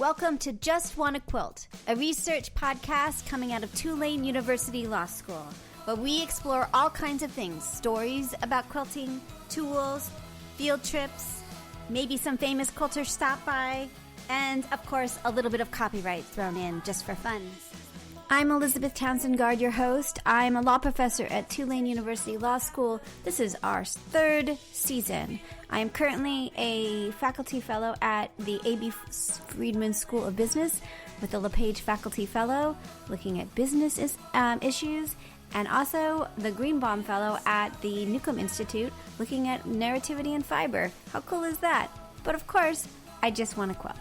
Welcome to JustWannaQuilt, a research podcast coming out of Tulane University Law School, where we explore all kinds of things, stories about quilting, tools, field trips, maybe some famous quilters stop by, and, of course, a little bit of copyright thrown in just for fun. I'm Elizabeth Townsend-Gard, your host. I'm a law professor at Tulane University Law School. This is our third season. I am currently a faculty fellow at the A.B. Friedman School of Business with a LePage Faculty Fellow looking at business issues, and also the Greenbaum Fellow at the Newcomb Institute looking at narrativity and fiber. How cool is that? But of course, I just want to quilt.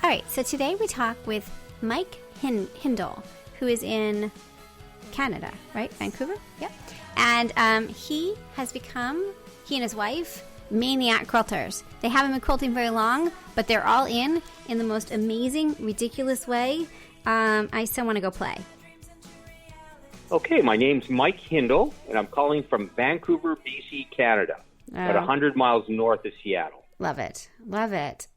All right, so today we talk with Mike Hingle, who is in Canada, right? Vancouver? Yep. And he and his wife, maniac quilters. They haven't been quilting very long, but they're all in the most amazing, ridiculous way. I still want to go play. Okay, my name's Mike Hingle, and I'm calling from Vancouver, BC, Canada, about 100 miles north of Seattle. Love it. Love it.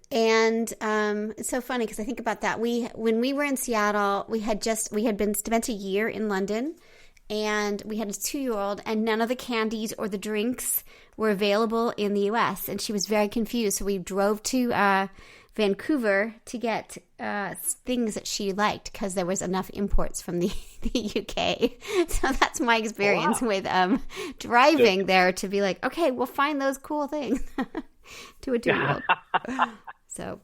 It's so funny because I think about that. When we were in Seattle, we had spent a year in London, and we had a 2-year-old, and none of the candies or the drinks were available in the U.S., and she was very confused. So we drove to Vancouver to get things that she liked because there was enough imports from the UK. So that's my experience with driving there to be like, okay, we'll find those cool things. To a 2-year-old. So,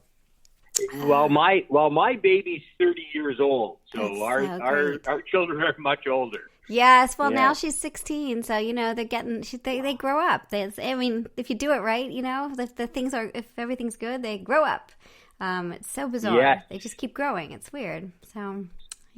well, my baby's 30 years old, so our children are much older. Yes, well, now she's 16, so they grow up. If you do it right, if everything's good, they grow up. It's so bizarre. Yes. They just keep growing. It's weird. So,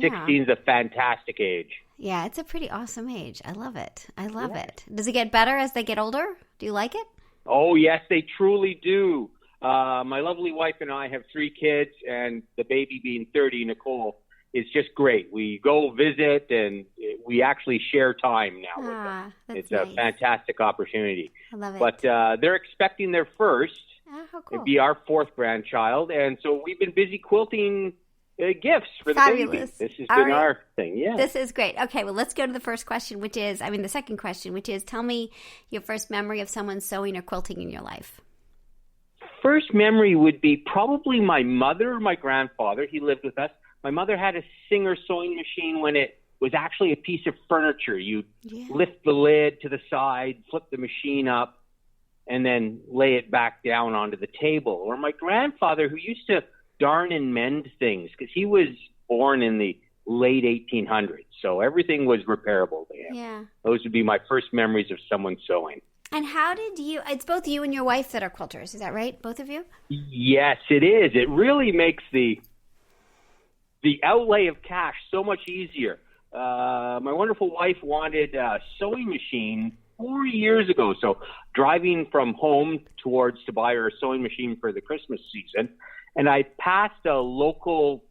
16 is a fantastic age. Yeah, it's a pretty awesome age. I love it. It. Does it get better as they get older? Do you like it? Oh, yes, they truly do. My lovely wife and I have 3 kids, and the baby being 30, Nicole, is just great. We go visit, and we actually share time now with them. It's nice. A fantastic opportunity. I love it. But they're expecting their first. Oh, how cool. It'd be our 4th grandchild, and so we've been busy quilting gifts for the baby. This has been our thing, yeah. This is great. Okay, well, let's go to the second question, which is, tell me your first memory of someone sewing or quilting in your life. First memory would be probably my mother or my grandfather. He lived with us. My mother had a Singer sewing machine when it was actually a piece of furniture. You'd lift the lid to the side, flip the machine up, and then lay it back down onto the table. Or my grandfather, who used to darn and mend things, because he was born in the late 1800s, so everything was repairable to him. Yeah. Those would be my first memories of someone sewing. And how did it's both you and your wife that are quilters, is that right? Both of you? Yes, it is. It really makes the outlay of cash so much easier. My wonderful wife wanted a sewing machine 4 years ago, so driving from home to buy her a sewing machine for the Christmas season, and I passed a local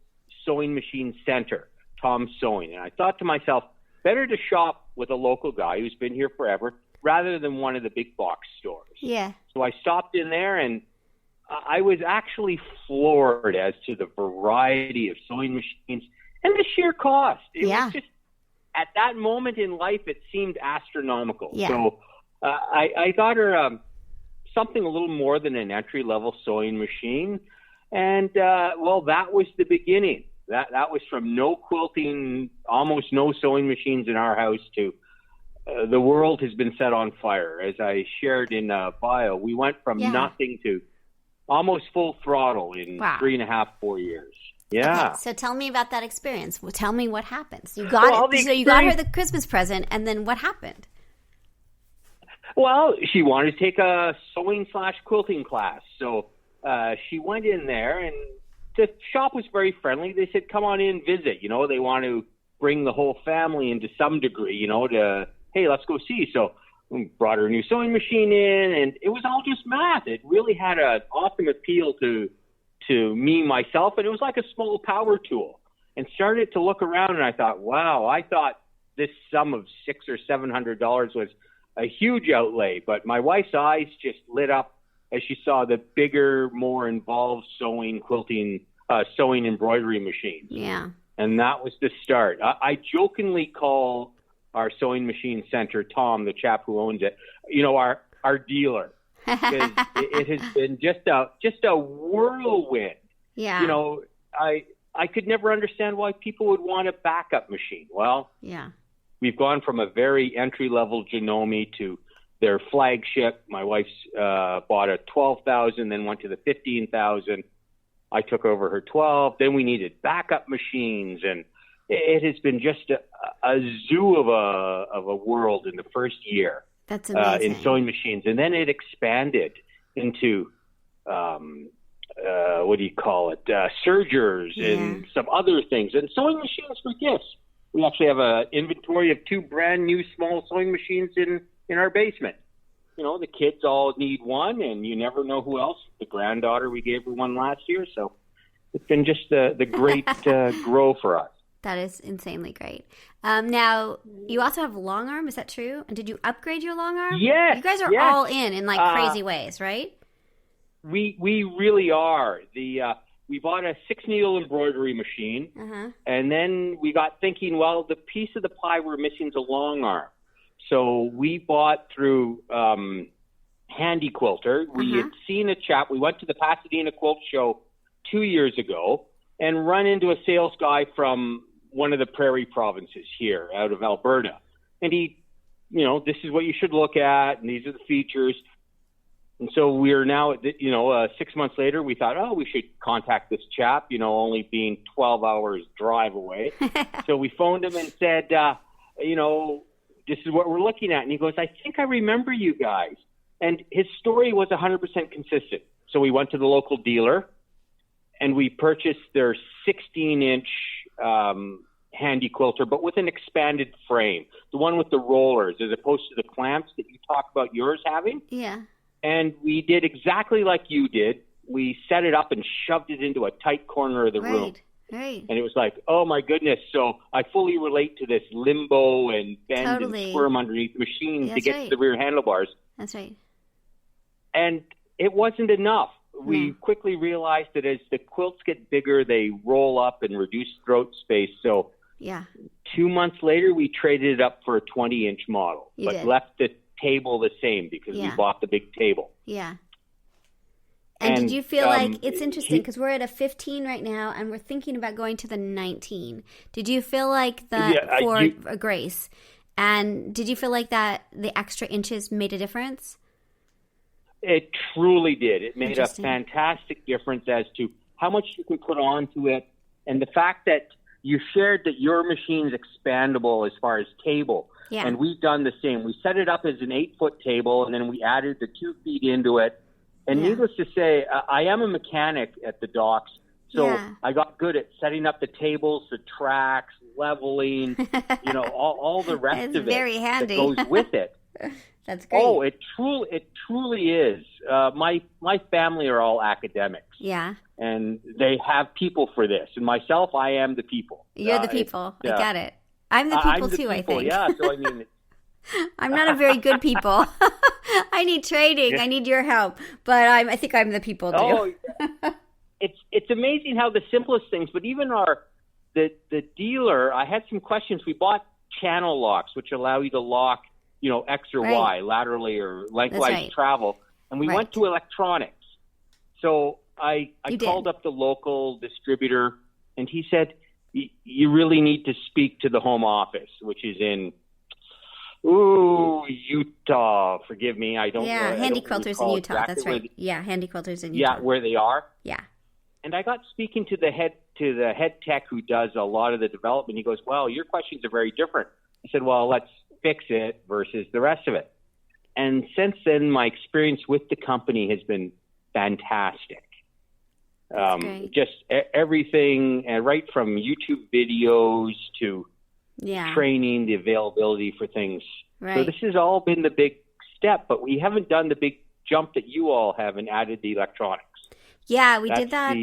sewing machine center, Tom's Sewing. And I thought to myself, better to shop with a local guy who's been here forever rather than one of the big box stores. Yeah. So I stopped in there, and I was actually floored as to the variety of sewing machines and the sheer cost. It was just, at that moment in life, it seemed astronomical. Yeah. So I got her something a little more than an entry-level sewing machine. And, that was the beginning. That was from no quilting, almost no sewing machines in our house to the world has been set on fire. As I shared in bio, we went from nothing to almost full throttle in 3.5, 4 years. Yeah. Okay, so tell me about that experience. Well, tell me what happens. You got it. So you got her the Christmas present, and then what happened? Well, she wanted to take a sewing/quilting class. So she went in there, and the shop was very friendly. They said, come on in, visit. They want to bring the whole family in to some degree, hey, let's go see. So we brought her a new sewing machine in, and it was all just math. It really had an awesome appeal to me, myself, and it was like a small power tool. And started to look around, and I thought, wow, I thought this sum of $600 or $700 was a huge outlay. But my wife's eyes just lit up as she saw the bigger, more involved sewing, quilting, sewing embroidery machines. Yeah. And that was the start. I jokingly call our sewing machine center, Tom, the chap who owns it, our dealer. Because it has been just a whirlwind. Yeah. I could never understand why people would want a backup machine. Well, yeah. We've gone from a very entry-level Janome to their flagship. My wife's bought a 12,000, then went to the 15,000. I took over her 12. Then we needed backup machines, and it has been just a zoo of a world in the first year. That's amazing. In sewing machines. And then it expanded into, sergers and some other things. And sewing machines for gifts. We actually have an inventory of 2 brand new small sewing machines in our basement. The kids all need one, and you never know who else. The granddaughter, we gave her one last year. So it's been just the great grow for us. That is insanely great. Now, you also have long arm. Is that true? And did you upgrade your long arm? Yes. You guys are all in like crazy ways, right? We really are. We bought a 6-needle embroidery machine, and then we got thinking, well, the piece of the pie we're missing is a long arm. So we bought through Handy Quilter. We had seen a chap. We went to the Pasadena Quilt Show 2 years ago and run into a sales guy from one of the prairie provinces here out of Alberta. And he, this is what you should look at, and these are the features. And so we're now, 6 months later, we thought, we should contact this chap, only being 12 hours drive away. So we phoned him and said, this is what we're looking at. And he goes, I think I remember you guys. And his story was 100% consistent. So we went to the local dealer, and we purchased their 16-inch Handy Quilter, but with an expanded frame, the one with the rollers, as opposed to the clamps that you talk about yours having. Yeah. And we did exactly like you did. We set it up and shoved it into a tight corner of the room. Right. And it was like, oh, my goodness. So I fully relate to this limbo and bend and squirm underneath the machine to get to the rear handlebars. That's right. And it wasn't enough. We quickly realized that as the quilts get bigger, they roll up and reduce throat space. So 2 months later, we traded it up for a 20-inch model, left the table the same because we bought the big table. Yeah. And did you feel like, it's interesting because we're at a 15 right now and we're thinking about going to the 19. Did you feel like for Grace? And did you feel like that the extra inches made a difference? It truly did. It made a fantastic difference as to how much you can put onto it. And the fact that you shared that your machine's expandable as far as table. Yeah. And we've done the same. We set it up as an 8-foot table, and then we added the 2 feet into it. And needless to say, I am a mechanic at the docks, so I got good at setting up the tables, the tracks, leveling, all the rest of it very handy. that goes with it. That's great. Oh, it truly is. My family are all academics. Yeah. And they have people for this. And myself, I am the people. You're the people. I got it. I'm the people too, I think. Yeah, so I mean... I'm not a very good people. I need training. I need your help. But I think I'm the people too. It's amazing how the simplest things, but even the dealer, I had some questions. We bought channel locks, which allow you to lock, X or Y, laterally or lengthwise travel. And we went to electronics. So I called up the local distributor, and he said, you really need to speak to the home office, which is in Utah. Forgive me. I don't know. Yeah, Handy Quilters in Utah. Exactly. That's right. Handy Quilters in Utah. Yeah, where they are. Yeah. And I got speaking to the head tech who does a lot of the development. He goes, well, your questions are very different. I said, well, let's fix it versus the rest of it. And since then, my experience with the company has been fantastic. Just everything, right from YouTube videos to training, the availability for things. Right. So this has all been the big step, but we haven't done the big jump that you all have and added the electronics. Yeah, we did that.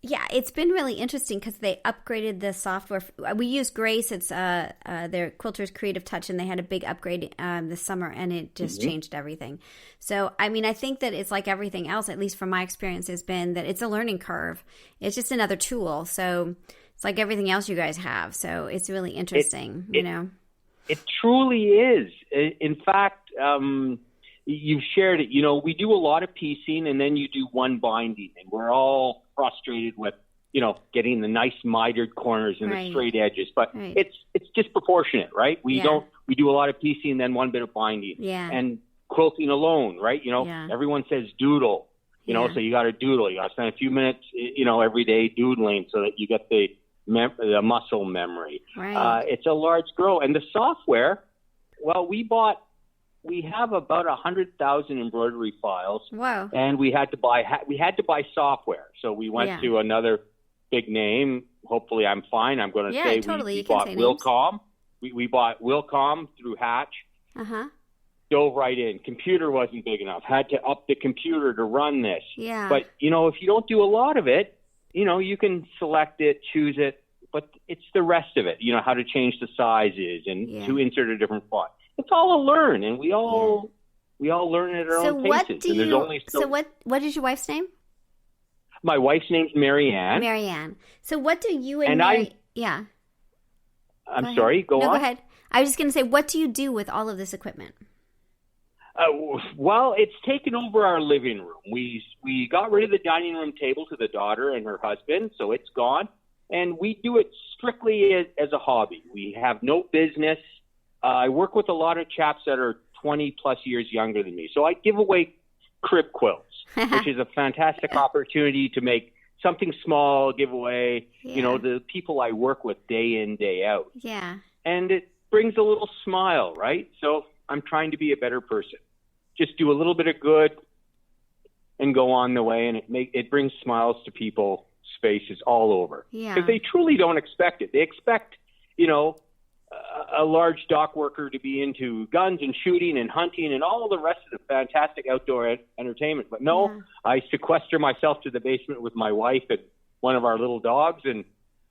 Yeah, it's been really interesting because they upgraded the software. We use Grace. It's their Quilter's Creative Touch, and they had a big upgrade this summer, and it just changed everything. So, I mean, I think that it's like everything else, at least from my experience, has been that it's a learning curve. It's just another tool. So it's like everything else you guys have. So it's really interesting, you know. It truly is. In fact, you've shared it. You know, we do a lot of piecing, and then you do one binding, and we're all frustrated with, you know, getting the nice mitered corners and the straight edges. But it's disproportionate, right? We do a lot of piecing, and then one bit of binding. Yeah. And quilting alone, right? You know, everyone says doodle. You know, so you got to doodle. You got to spend a few minutes, you know, every day doodling so that you get the muscle memory. Right. It's a large grow. And the software, well, we have about 100,000 embroidery files. Wow. And we had to buy software. So we went to another big name. Hopefully I'm fine. I'm going to say we bought Wilcom. We bought Wilcom through Hatch. Uh-huh. Dove right in. Computer wasn't big enough. Had to up the computer to run this. Yeah. But, you know, if you don't do a lot of it, you know, you can select it, choose it, but it's the rest of it, you know, how to change the sizes and to insert a different font. It's all a learn, and we all learn at our own paces. What is your wife's name? My wife's name's Marianne. Marianne. So what do you and Mary... I'm sorry, go on. Go ahead. I was just going to say, what do you do with all of this equipment? Well, it's taken over our living room. We got rid of the dining room table to the daughter and her husband, so it's gone. And we do it strictly as a hobby. We have no business. I work with a lot of chaps that are 20 plus years younger than me. So I give away crib quilts, which is a fantastic opportunity to make something small, give away, you know, the people I work with day in, day out. Yeah. And it brings a little smile, right? So I'm trying to be a better person. Just do a little bit of good and go on the way, and it brings smiles to people, spaces all over. Yeah. Because they truly don't expect it. They expect, you know, a large dock worker to be into guns and shooting and hunting and all the rest of the fantastic outdoor entertainment. But no, I sequester myself to the basement with my wife and one of our little dogs and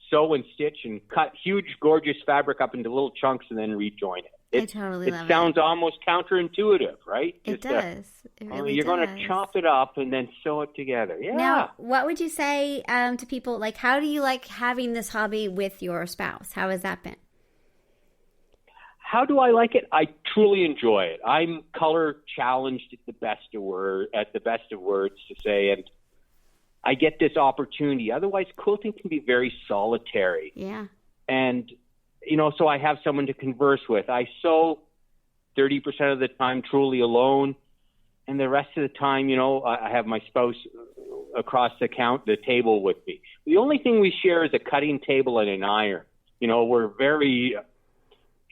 sew and stitch and cut huge, gorgeous fabric up into little chunks and then rejoin it. I totally love it. It sounds almost counterintuitive, right? It does. It really you're going to chop it up and then sew it together. Yeah. Now, what would you say to people, like, how do you like having this hobby with your spouse? How has that been? How do I like it? I truly enjoy it. I'm color challenged at the best of words to say, and I get this opportunity. Otherwise, quilting can be very solitary. Yeah. And, you know, so I have someone to converse with. I sew 30% of the time truly alone, and the rest of the time, you know, I have my spouse across the table with me. The only thing we share is a cutting table and an iron. You know, we're very...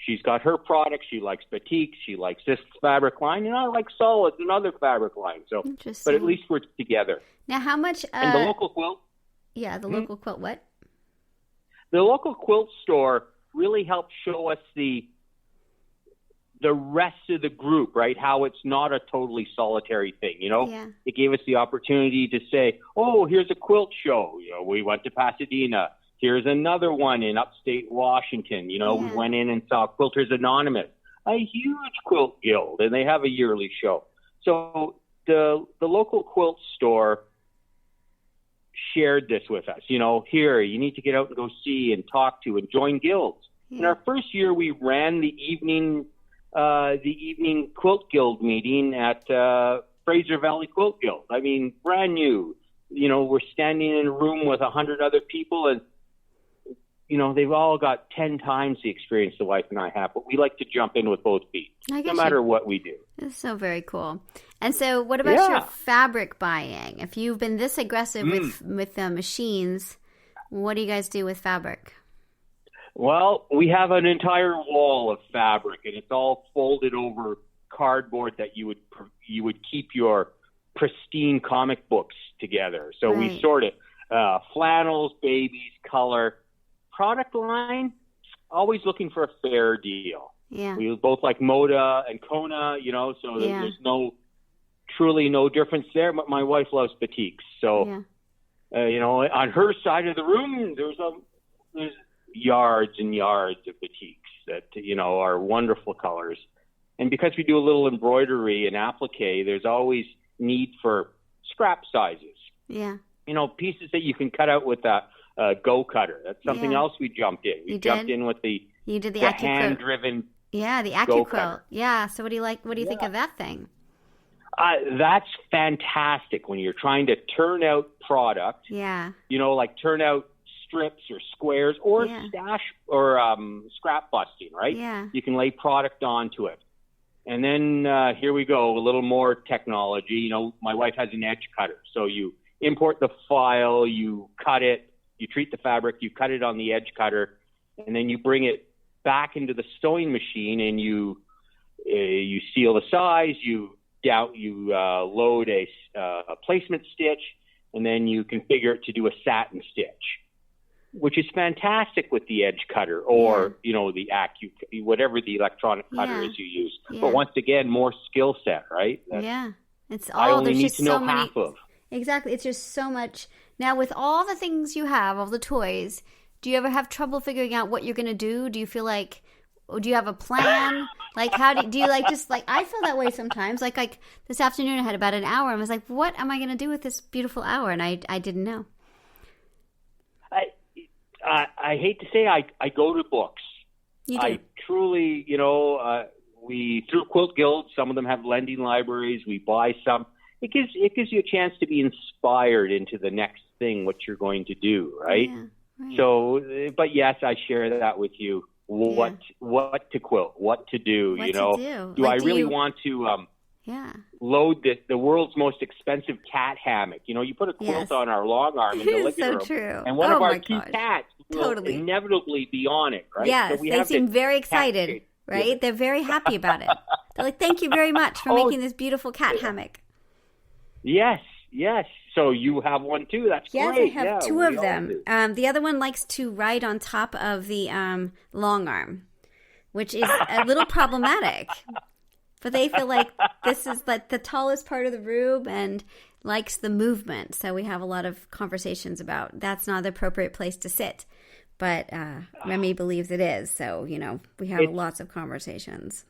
She's got her products. She likes batiks. She likes this fabric line, and I like solids and other fabric lines. So, but at least we're together. Now, how much? And the local quilt. Yeah, the local quilt. What? The local quilt store really helped show us the rest of the group, right? How it's not a totally solitary thing. You know, it gave us the opportunity to say, "Oh, here's a quilt show." You know, we went to Pasadena. Here's another one in upstate Washington. You know, we went in and saw Quilters Anonymous, a huge quilt guild, and they have a yearly show. So the local quilt store shared this with us. You know, here, you need to get out and go see and talk to and join guilds. In our first year, we ran the evening quilt guild meeting at Fraser Valley Quilt Guild. I mean, brand new. You know, we're standing in a room with 100 other people, and you know, they've all got 10 times the experience the wife and I have, but we like to jump in with both feet, no matter what we do. That's so very cool. And so what about your fabric buying? If you've been this aggressive with the machines, what do you guys do with fabric? Well, we have an entire wall of fabric, and it's all folded over cardboard that you would keep your pristine comic books together. So we sort it, flannels, babies, color. Product line, always looking for a fair deal. Yeah. We both like Moda and Kona, you know, so there's truly no difference there. But my wife loves batiks, so on her side of the room, there's yards and yards of batiks that, are wonderful colors. And because we do a little embroidery and applique, there's always need for scrap sizes. Yeah. Pieces that you can cut out with a go cutter. That's something else we jumped in. We jumped in with the hand-driven the AccuQuilt. Yeah. So what do you like? What do you think of that thing? That's fantastic when you're trying to turn out product. Yeah. Like turn out strips or squares or stash or scrap busting, right? Yeah. You can lay product onto it. And then here we go, a little more technology. My wife has an edge cutter. So you import the file, you cut it, you treat the fabric, you cut it on the edge cutter, and then you bring it back into the sewing machine and you seal the size, you load a placement stitch, and then you configure it to do a satin stitch, which is fantastic with the edge cutter or, the whatever the electronic cutter is you use. Yeah. But once again, more skill set, right? It's all, I only need to know half of. Exactly. It's just so much. Now, with all the things you have, all the toys, do you ever have trouble figuring out what you're going to do? Do you feel like, or do you have a plan? Like, how do you like, just like, I feel that way sometimes. Like this afternoon I had about an hour and I was like, what am I going to do with this beautiful hour? And I didn't know. I hate to say I go to books. You do. I truly, we through Quilt Guild, some of them have lending libraries. We buy some. It gives you a chance to be inspired into the next thing, what you're going to do, right? Yeah, right. So, but yes, I share that with you. What to quilt, what to do, Do I really want to load the world's most expensive cat hammock? You put a quilt on our long arm in the living room, true. And one of our cute cats will inevitably be on it, right? Yes, so they seem very excited, right? Yeah. They're very happy about it. They're like, thank you very much for making this beautiful cat hammock. Yes. So you have one too. That's great. Yes, I have two of them. The other one likes to ride on top of the long arm, which is a little problematic. But they feel like this is like the tallest part of the room and likes the movement. So we have a lot of conversations about that's not the appropriate place to sit. But Remy believes it is. So, we have lots of conversations.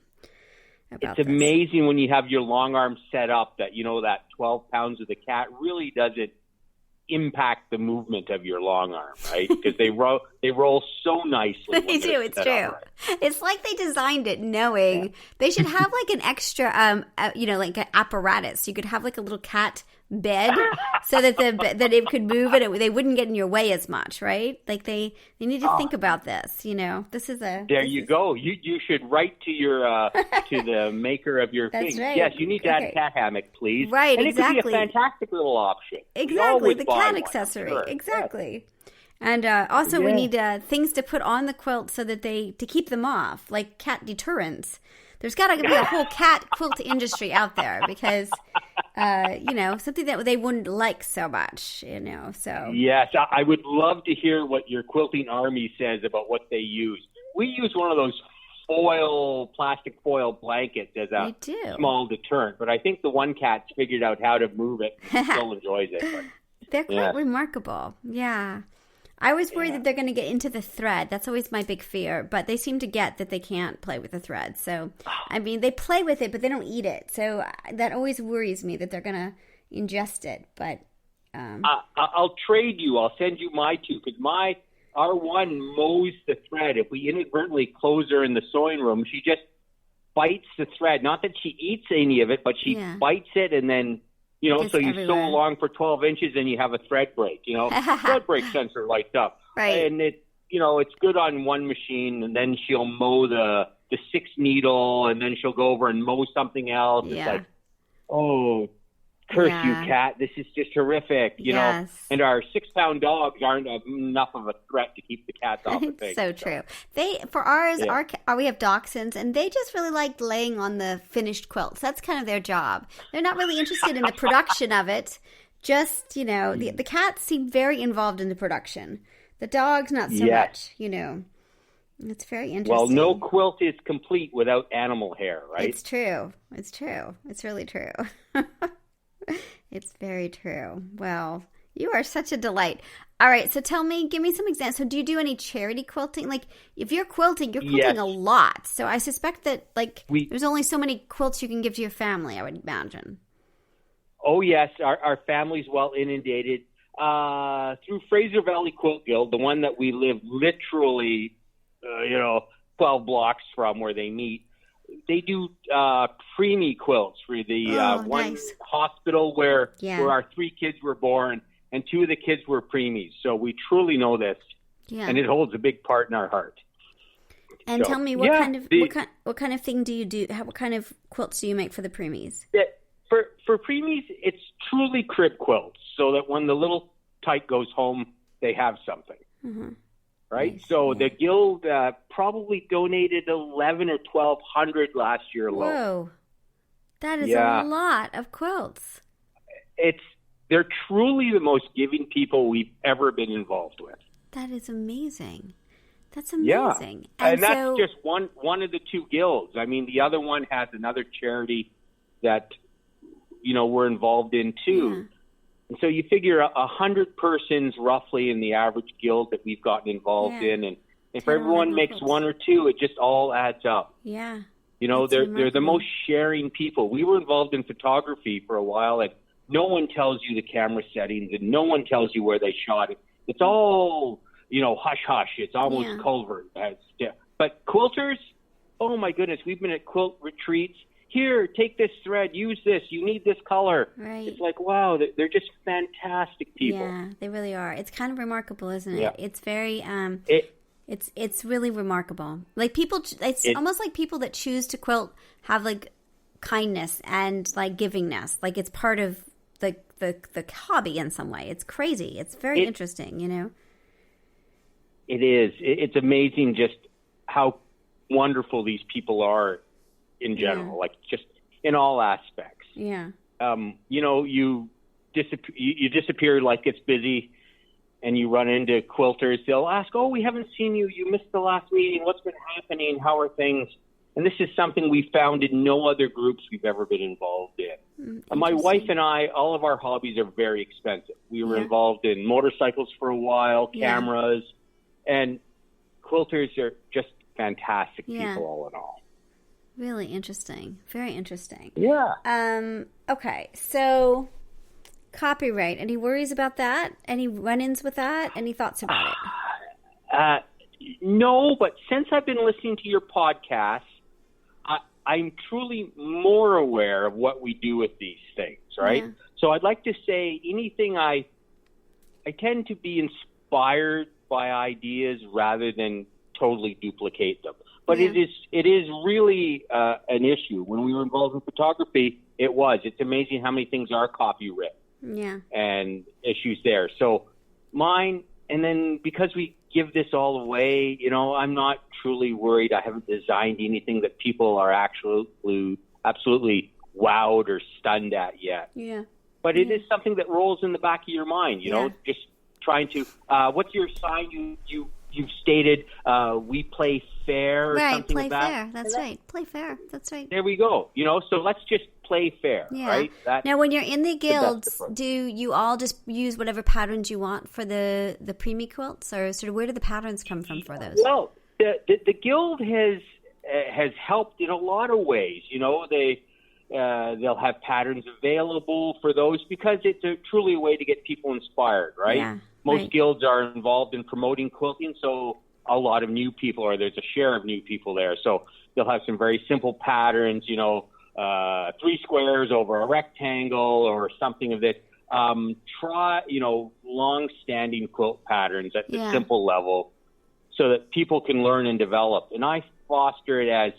It's amazing when you have your long arm set up that, that 12 pounds of the cat really doesn't impact the movement of your long arm, right? Because they roll so nicely. They do. It's true. Right. It's like they designed it knowing they should have like an extra, like an apparatus. You could have like a little cat bed so that that it could move and they wouldn't get in your way as much, right? Like they need to think about this. This is you go. You should write to your to the maker of your thing. Right. Yes, you need to add a cat hammock, please. Right, and exactly. It could be a fantastic little option. Exactly, the cat accessory. Sure. Exactly. Yes. And also we need things to put on the quilt so that to keep them off, like cat deterrents. There's got to be a whole cat quilt industry out there because, something that they wouldn't like so much, so. Yes, I would love to hear what your quilting army says about what they use. We use one of those plastic foil blankets as a small deterrent, but I think the one cat's figured out how to move it and still enjoys it. But, they're quite remarkable, yeah. I always worry that they're going to get into the thread. That's always my big fear. But they seem to get that they can't play with the thread. So, they play with it, but they don't eat it. So that always worries me that they're going to ingest it. But I'll trade you. I'll send you my two because our one mows the thread. If we inadvertently close her in the sewing room, she just bites the thread. Not that she eats any of it, but she bites it and then... so you sew along for 12 inches and you have a thread break, thread break sensor lights up. Right. And it's good on one machine and then she'll mow the 6 needle and then she'll go over and mow something else. Yeah. It's like, oh, curse you, cat. This is just horrific, know. And our 6-pound dogs aren't enough of a threat to keep the cats off the thing. So true. For ours, we have dachshunds, and they just really like laying on the finished quilts. That's kind of their job. They're not really interested in the production of it. Just, the cats seem very involved in the production. The dogs, not so much, It's very interesting. Well, no quilt is complete without animal hair, right? It's true. It's really true. It's very true. Well, You are such a delight. All right, so give me some examples. So do you do any charity quilting? Like, if you're quilting a lot. So I suspect that, there's only so many quilts you can give to your family, I would imagine. Oh, yes. Our family's well inundated. Through Fraser Valley Quilt Guild, the one that we live literally, 12 blocks from where they meet, they do preemie quilts for the one hospital where our 3 kids were born, and 2 of the kids were preemies. So we truly know this, and it holds a big part in our heart. And tell me, what kind of thing do you do? What kind of quilts do you make for the preemies? For preemies, it's truly crib quilts, so that when the little tyke goes home, they have something. Mm-hmm. Right? Nice. So the guild probably donated 1,100 or 1,200 last year alone. Whoa. That is a lot of quilts. They're truly the most giving people we've ever been involved with. That is amazing. That's amazing. Yeah. And that's just one of the 2 guilds. I mean, the other one has another charity that, we're involved in too. Yeah. And so you figure 100 persons roughly in the average guild that we've gotten involved in. And if everyone makes 1 or 2, it just all adds up. Yeah. They're the most sharing people. We were involved in photography for a while, and no one tells you the camera settings, and no one tells you where they shot it. It's all, hush-hush. It's almost covert. But quilters, oh my goodness, we've been at quilt retreats. Here, take this thread, use this, you need this color. Right. It's like, wow, they're just fantastic people. Yeah, they really are. It's kind of remarkable, isn't it? Yeah. It's very, it's really remarkable. Like it's almost like people that choose to quilt have kindness and givingness. It's part of the hobby in some way. It's crazy. It's very interesting, It is. It's amazing just how wonderful these people are in general, just in all aspects. Yeah. You disappear like it's busy, and you run into quilters. They'll ask, "Oh, we haven't seen you. You missed the last meeting. What's been happening? How are things?" And this is something we found in no other groups we've ever been involved in. My wife and I, all of our hobbies are very expensive. We were involved in motorcycles for a while, cameras, and quilters are just fantastic people all in all. Really interesting. Very interesting. Yeah. Okay, so copyright. Any worries about that? Any run-ins with that? Any thoughts about it? No, but since I've been listening to your podcast, I'm truly more aware of what we do with these things, right? Yeah. So I'd like to say anything I tend to be inspired by ideas rather than totally duplicate them. But it is really an issue. When we were involved in photography, it's amazing how many things are copyright and issues there. So mine, and then because we give this all away, I'm not truly worried. I haven't designed anything that people are absolutely wowed or stunned at yet. Yeah. But it is something that rolls in the back of your mind, just trying to, what's your sign you've stated, we play fair or something like that. Right, play fair. That's right. Play fair. That's right. There we go. So let's just play fair, right? Now, when you're in the guilds, do you all just use whatever patterns you want for the preemie quilts? Or sort of where do the patterns come from for those? Well, the guild has helped in a lot of ways. They'll have patterns available for those because it's truly a way to get people inspired, right? Yeah. Most guilds are involved in promoting quilting, so a lot of new people, or there's a share of new people there. So they'll have some very simple patterns, 3 squares over a rectangle or something of this. Try, long-standing quilt patterns at the simple level so that people can learn and develop. And I foster it as,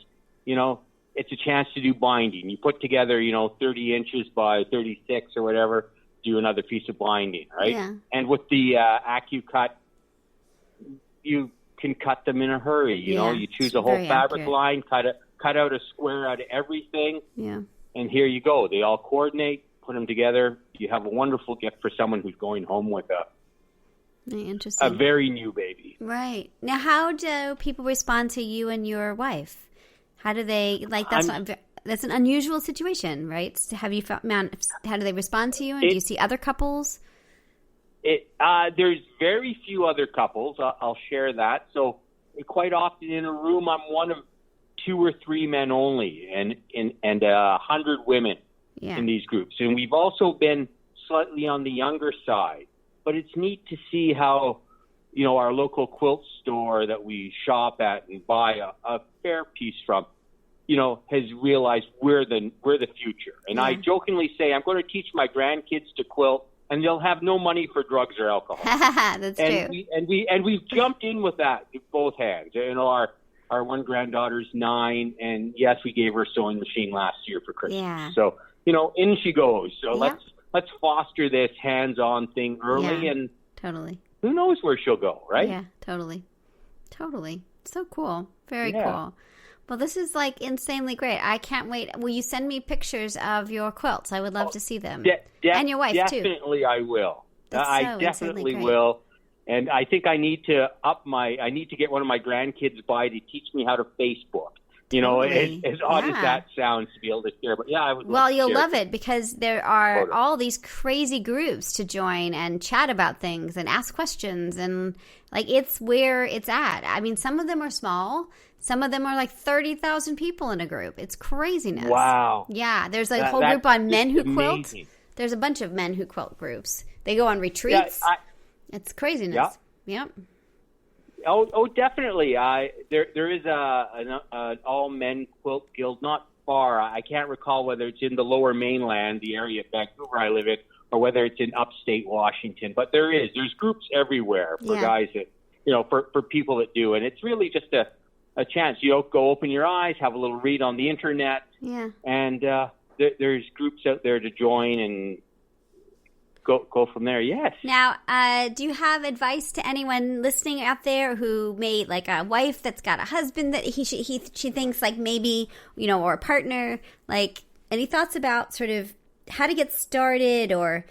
it's a chance to do binding. You put together, 30 inches by 36 or whatever, do another piece of binding, right? Yeah. And with the AccuCut, you can cut them in a hurry. You choose a whole fabric line, cut out a square out of everything, and here you go. They all coordinate, put them together. You have a wonderful gift for someone who's going home with a very new baby. Right. Now, how do people respond to you and your wife? How do they, that's an unusual situation, right? Have you found, how do they respond to you? And do you see other couples? There's very few other couples. I'll share that. So quite often in a room, I'm one of 2 or 3 men only, and 100 women in these groups. And we've also been slightly on the younger side. But it's neat to see how, our local quilt store that we shop at and buy a fair piece from, has realized we're the future. And I jokingly say I'm going to teach my grandkids to quilt, and they'll have no money for drugs or alcohol. That's true. We've jumped in with that with both hands. Our one granddaughter's 9, and yes, we gave her a sewing machine last year for Christmas. Yeah. So in she goes. So let's foster this hands-on thing early, and totally. Who knows where she'll go, right? Yeah, totally. So cool. Very cool. Well, this is insanely great. I can't wait. Will you send me pictures of your quilts? I would love to see them. And your wife, too. Definitely I will. I definitely will. And I think I need to get one of my grandkids by to teach me how to Facebook. As odd as that sounds to be able to share. But I would love to you'll share love it because there are all these crazy groups to join and chat about things and ask questions. And it's where it's at. I mean, some of them are small. Some of them are 30,000 people in a group. It's craziness. Wow. Yeah. There's a whole group on men who quilt. There's a bunch of men who quilt groups. They go on retreats. It's craziness. Yep. Oh, definitely. There is an all-men quilt guild not far. I can't recall whether it's in the Lower Mainland, the area of Vancouver I live in, or whether it's in upstate Washington. But there's groups everywhere for guys that, for people that do. And it's really just a chance. Go open your eyes, have a little read on the internet. Yeah. And there's groups out there to join and go from there. Yes. Now, do you have advice to anyone listening out there who may a wife that's got a husband that she thinks maybe, or a partner, any thoughts about sort of how to get started, or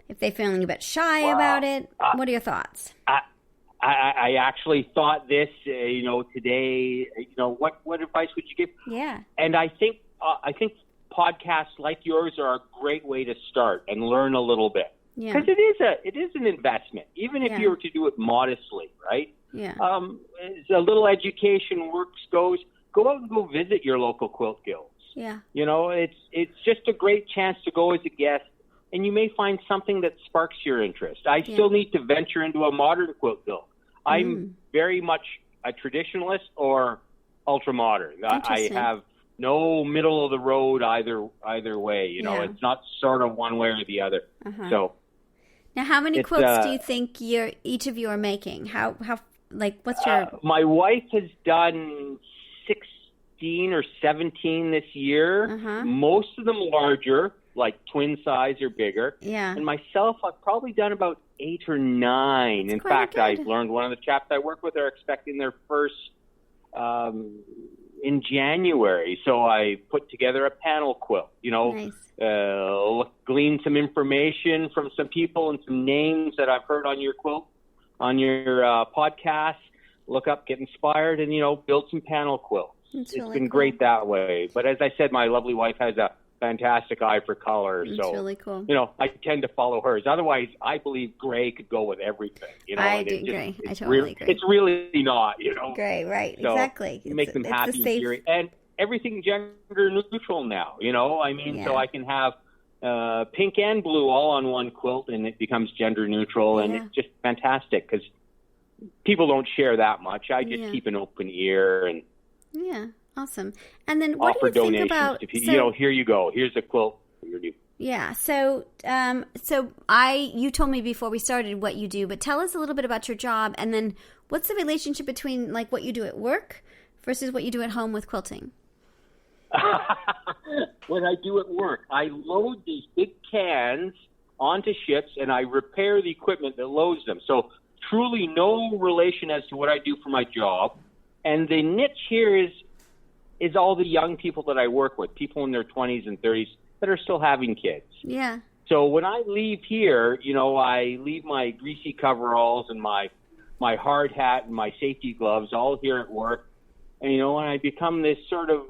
if they're feeling a bit shy about it? What are your thoughts? I actually thought this, today, what advice would you give? Yeah. And I think podcasts like yours are a great way to start and learn a little bit. Yeah. Because it is an investment, even if you were to do it modestly, right? Yeah. As a little education goes, go out and go visit your local quilt guilds. Yeah. It's just a great chance to go as a guest, and you may find something that sparks your interest. I still need to venture into a modern quilt guild. I'm very much a traditionalist or ultra-modern. I have no middle of the road either way. It's not sort of one way or the other. So now, how many quilts do you think each of you are making? How what's your? My wife has done 16 or 17 this year. Most of them larger, like twin size or bigger. Yeah. And myself, I've probably done about 8 or 9. That's in fact, I've learned one of the chaps I work with are expecting their first in January. So I put together a panel quilt, Nice. Glean some information from some people and some names that I've heard on your podcast, look up, get inspired, and, build some panel quilts. It's been great that way. But as I said, my lovely wife has a fantastic eye for color. That's really cool. I tend to follow hers. Otherwise, I believe gray could go with everything. I do agree. I totally agree. It's really not, Gray, right. So exactly. You make them happy. And everything gender neutral now, so I can have pink and blue all on one quilt, and it becomes gender neutral, and it's just fantastic because people don't share that much. I just keep an open ear and awesome. And then what offer do you think donations about? to people. Here you go. Here's a quilt for your new. Yeah. So you told me before we started what you do, but tell us a little bit about your job, and then what's the relationship between what you do at work versus what you do at home with quilting? What I do at work, I load these big cans onto ships, and I repair the equipment that loads them. So truly no relation as to what I do for my job. And the niche here is all the young people that I work with, people in their 20s and 30s that are still having kids. Yeah. So when I leave here, I leave my greasy coveralls and my hard hat and my safety gloves all here at work. And, and I become this sort of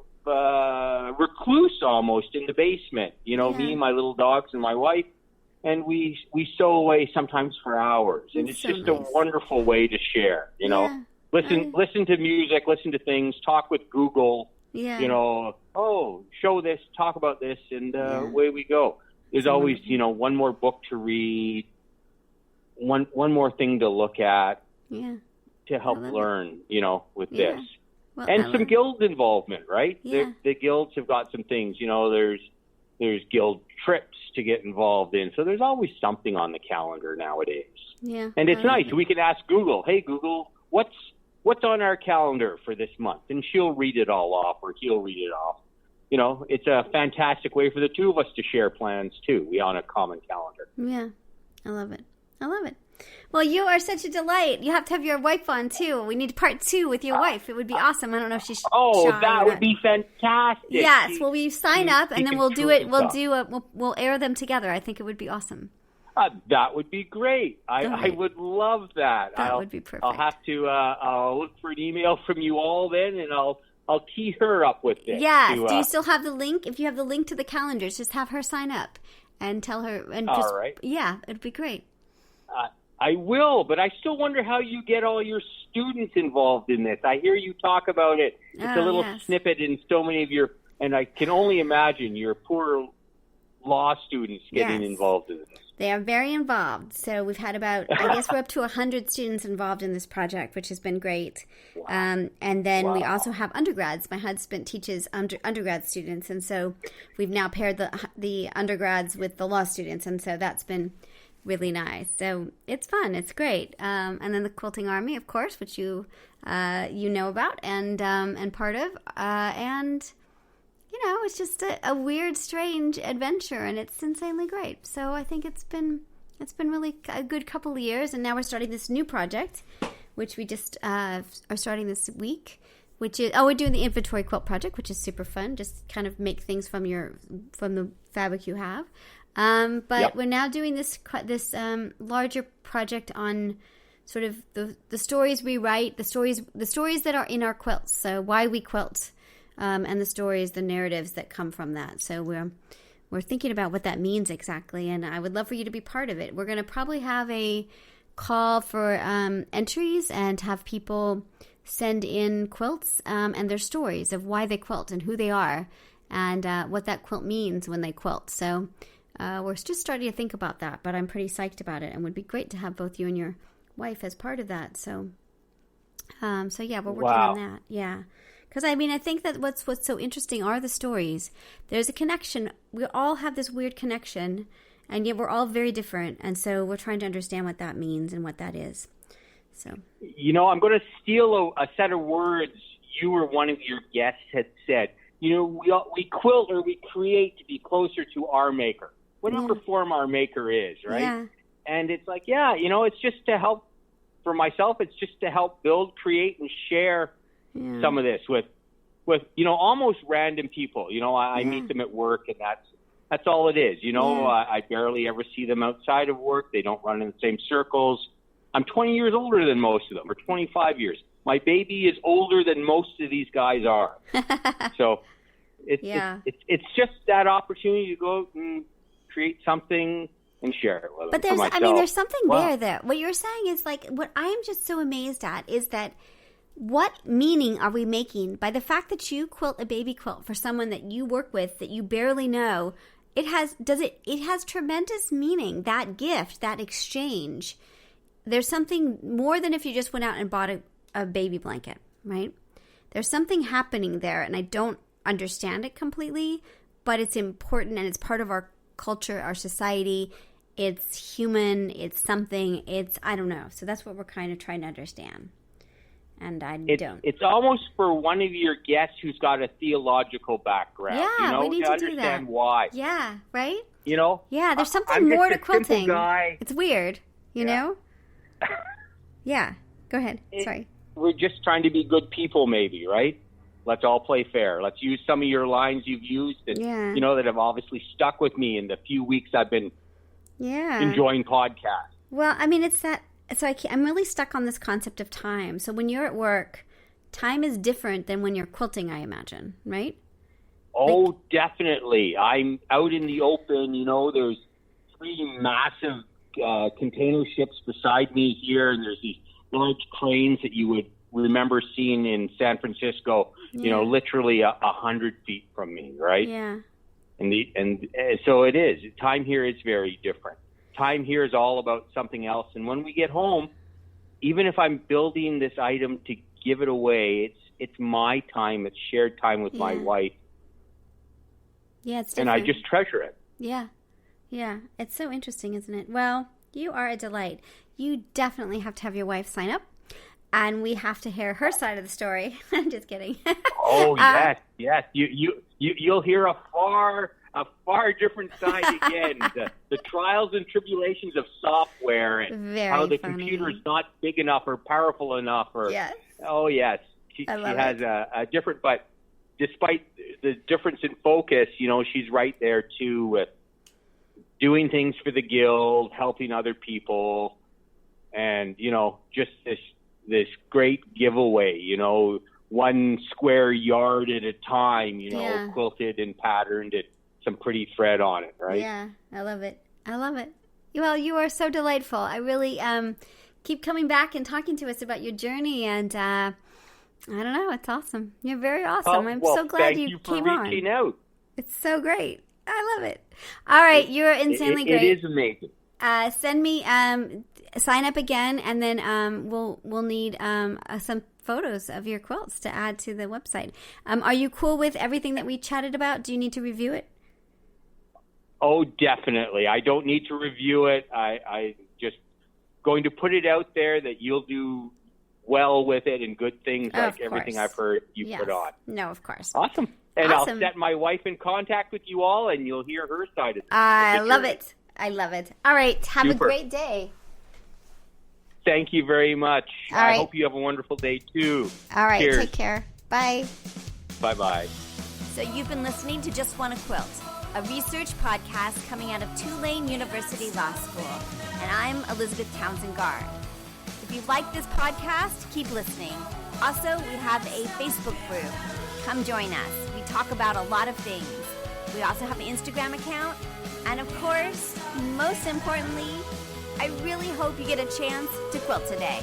recluse almost in the basement. Me and my little dogs and my wife. and we sew away sometimes for hours, and it's so just nice. a wonderful way to share. You know, listen to music, listen to things, talk with Google. Yeah. You know, show this, talk about this, and away we go. There's always, one more book to read, one more thing to look at, to help learn, with this. Well, and some guild involvement, right? Yeah. The guilds have got some things, there's guild trips to get involved in. So there's always something on the calendar nowadays. Yeah. And it's nice. We can ask Google, hey, Google, what's on our calendar for this month? And she'll read it all off, or he'll read it off. It's a fantastic way for the two of us to share plans, too. We on a common calendar. Yeah. I love it. Well, you are such a delight. You have to have your wife on, too. We need part 2 with your wife. It would be awesome. I don't know if she's shy that would be fantastic. Yes. Well, we sign up, and then we'll do it. We'll air them together. I think it would be awesome. That would be great. I would love that. That would be perfect. I'll have to I'll look for an email from you all then, and I'll tee her up with this. Yes. Do you still have the link? If you have the link to the calendars, just have her sign up and tell her. And all right. Yeah, it'd be great. I will, but I still wonder how you get all your students involved in this. I hear you talk about it. It's a little snippet in so many of your, and I can only imagine your poor law students getting involved in this. They are very involved. So we've had about, I guess we're up to 100 students involved in this project, which has been great. Wow. And then we also have undergrads. My husband teaches undergrad students, and so we've now paired the undergrads with the law students, and so that's been really nice. So it's fun. It's great. And then the Quilting Army, of course, which you know about and part of. And it's just a weird, strange adventure, and it's insanely great. So I think it's been really a good couple of years, and now we're starting this new project, which we just are starting this week. Which is we're doing the inventory quilt project, which is super fun. Just kind of make things from the fabric you have. But we're now doing this larger project on sort of the stories we write, the stories that are in our quilts. So why we quilt, and the stories, the narratives that come from that. So we're thinking about what that means exactly, and I would love for you to be part of it. We're going to probably have a call for entries and have people send in quilts and their stories of why they quilt and who they are and what that quilt means when they quilt. So we're just starting to think about that, but I'm pretty psyched about it, and would be great to have both you and your wife as part of that. So yeah, we're working on that. Yeah. Because, I think that what's so interesting are the stories. There's a connection. We all have this weird connection, and yet we're all very different. And so we're trying to understand what that means and what that is. So, I'm going to steal a set of words you or one of your guests had said. We quilt or we create to be closer to our maker, whatever form our maker is, right? Yeah. And it's like, it's just to help, for myself, it's just to help build, create, and share some of this with almost random people. I meet them at work, and that's all it is. I barely ever see them outside of work. They don't run in the same circles. I'm 20 years older than most of them, or 25 years. My baby is older than most of these guys are. So it's just that opportunity to go out and create something and share it with them. But there's something there. What you're saying is what I am just so amazed at is that what meaning are we making by the fact that you quilt a baby quilt for someone that you work with that you barely know? It has tremendous meaning, that gift, that exchange. There's something more than if you just went out and bought a baby blanket, right? There's something happening there, and I don't understand it completely, but it's important, and it's part of our culture, our society. It's human. It's something. I don't know. So that's what we're kind of trying to understand. And don't. It's almost for one of your guests who's got a theological background. Yeah, we need to understand do that. Why. Yeah, right? Yeah, there's something more to quilting. It's weird, you know? Yeah, go ahead. Sorry. We're just trying to be good people, maybe, right? Let's all play fair. Let's use some of your lines you've used and, that have obviously stuck with me in the few weeks I've been enjoying podcasts. Well, it's that. So I'm really stuck on this concept of time. So when you're at work, time is different than when you're quilting, I imagine, right? Oh, definitely. I'm out in the open, there's 3 massive container ships beside me here, and there's these large cranes that you would remember seeing in San Francisco, literally 100 feet from me, right? Yeah. And so it is. Time here is very different. Time here is all about something else. And when we get home, even if I'm building this item to give it away, it's my time. It's shared time with my wife. Yeah, it's different. And I just treasure it. Yeah. Yeah. It's so interesting, isn't it? Well, you are a delight. You definitely have to have your wife sign up, and we have to hear her side of the story. I'm just kidding. Oh, yes. You'll hear a far different side again. The trials and tribulations of software and how the computer is not big enough or powerful enough. Oh, yes. She has a different, but despite the difference in focus, she's right there too with doing things for the guild, helping other people, and, just this great giveaway, 1 square yard at a time, quilted and patterned and some pretty thread on it, right? Yeah, I love it. Well, you are so delightful. I really keep coming back and talking to us about your journey, and I don't know, it's awesome. You're very awesome. I'm so glad you came on. Thank you for reaching out. It's so great. I love it. All right, you're insanely great. It is amazing. Send me sign up again, and then we'll need some photos of your quilts to add to the website. Are you cool with everything that we chatted about? Do you need to review it? Oh, definitely. I don't need to review it. I just going to put it out there that you'll do well with it and good things like everything I've heard you put on. No, of course. Awesome. And I'll set my wife in contact with you all, and you'll hear her side of it. I love it. All right. Have a great day. Thank you very much. All right. I hope you have a wonderful day, too. All right. Cheers. Take care. Bye. Bye-bye. So you've been listening to Just Wanna Quilt, a research podcast coming out of Tulane University Law School. And I'm Elizabeth Townsend-Gard. If you like this podcast, keep listening. Also, we have a Facebook group. Come join us. We talk about a lot of things. We also have an Instagram account. And of course, most importantly, I really hope you get a chance to quilt today.